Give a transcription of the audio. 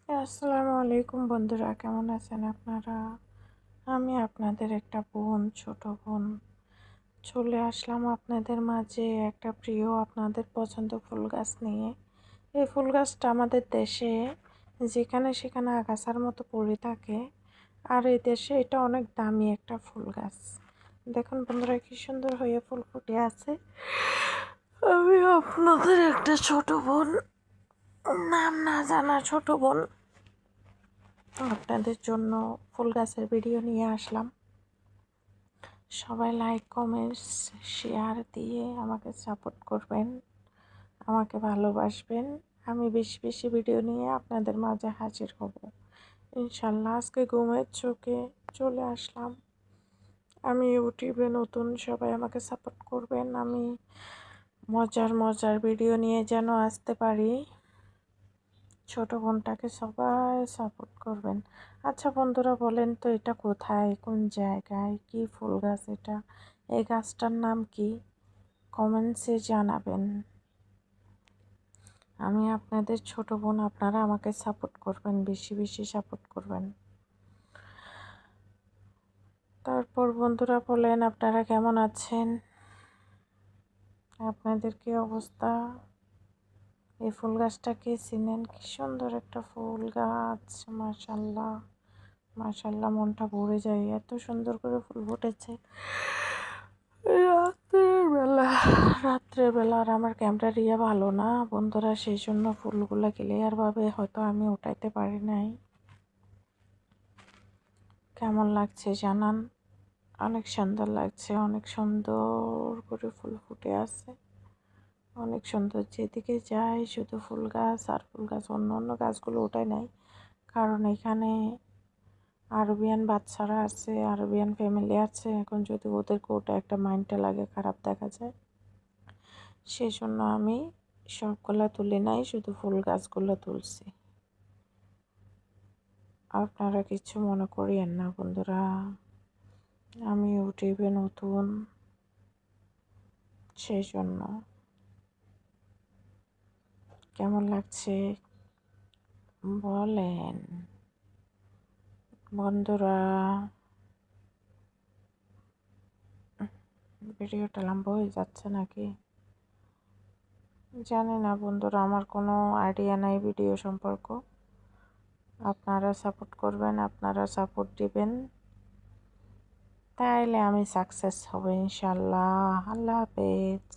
আসসালামু আলাইকুম বন্ধুরা, কেমন আছেন আপনারা? আমি আপনাদের একটা বোন, ছোট বোন, চলে আসলাম আপনাদের মাঝে একটা প্রিয় আপনাদের পছন্দ ফুল গাছ নিয়ে। এই ফুল গাছটা আমাদের দেশে যেখানে সেখানে আগাছার মতো পড়ে থাকে, আর এই দেশে এটা অনেক দামি একটা ফুল গাছ। দেখুন বন্ধুরা, কি সুন্দর হয়ে ফুল ফুটে আছে। আমি আপনাদের একটা ছোট বোন, নাম না জানা ছোট বোন, আপনাদের জন্য ফুল গাছের ভিডিও নিয়ে আসলাম। সবাই লাইক, কমেন্টস, শেয়ার দিয়ে আমাকে সাপোর্ট করবেন, আমাকে ভালোবাসবেন। আমি বেশি বেশি ভিডিও নিয়ে আপনাদের মাঝে হাজির হব ইনশাল্লাহ। আজকে ঘুমের চোখে চলে আসলাম। আমি ইউটিউবে নতুন, সবাই আমাকে সাপোর্ট করবেন। আমি মজার মজার ভিডিও নিয়ে যেন আসতে পারি। ছোট বোনটাকে সবাই সাপোর্ট করবেন। আচ্ছা বন্ধুরা, বলেন তো এটা কোথায়, কোন জায়গায়, কি ফুল গাছ এটা? এই গাছটার নাম কি? কমেন্টসে জানাবেন। আমি আপনাদের ছোট বোন, আপনারা আমাকে সাপোর্ট করবেন, বেশি বেশি সাপোর্ট করবেন। তারপর বন্ধুরা বলেন, আপনারা কেমন আছেন? আপনাদের কি অবস্থা? এই ফুল গাছটাকে চিনেন? কি সুন্দর একটা ফুল গাছ, মাশাআল্লাহ মাশাআল্লাহ, মনটা ভরে যায়, এত সুন্দর করে ফুল ফুটেছে। রাত্রের বেলা আর আমার ক্যামেরার ভালো না বন্ধুরা, সেই জন্য ফুলগুলো ক্লিয়ার ভাবে হয়তো আমি উঠাইতে পারি নাই। কেমন লাগছে জানান। অনেক সুন্দর লাগছে, অনেক সুন্দর করে ফুল ফুটে আছে, অনেক সুন্দর। যেদিকে যাই শুধু ফুল গাছ আর ফুল গাছ। অন্য অন্য গাছগুলো ওঠাই নাই, কারণ এখানে আরবিয়ান বাচ্চারা আছে, আরবিয়ান ফ্যামিলি আছে। এখন যদি ওদেরকে ওটা একটা মাইন্ডটা লাগে, খারাপ দেখা যায়। সেই জন্য আমি সবগুলা তুলি নাই, শুধু ফুল গাছগুলো তুলছি। আপনারা কিছু মনে করিয়েন না বন্ধুরা, আমি ইউটিউবে নতুন, সেই জন্য। কেমন লাগছে বলেন বন্ধুরা। ভিডিওটা লম্বা হয়ে যাচ্ছে নাকি জানি না বন্ধুরা, আমার কোনো আইডিয়া নাই ভিডিও সম্পর্ক। আপনারা সাপোর্ট করবেন, আপনারা সাপোর্ট দিবেন, তাইলে আমি সাকসেস হব ইনশাল্লাহ। আল্লাহ হাফেজ।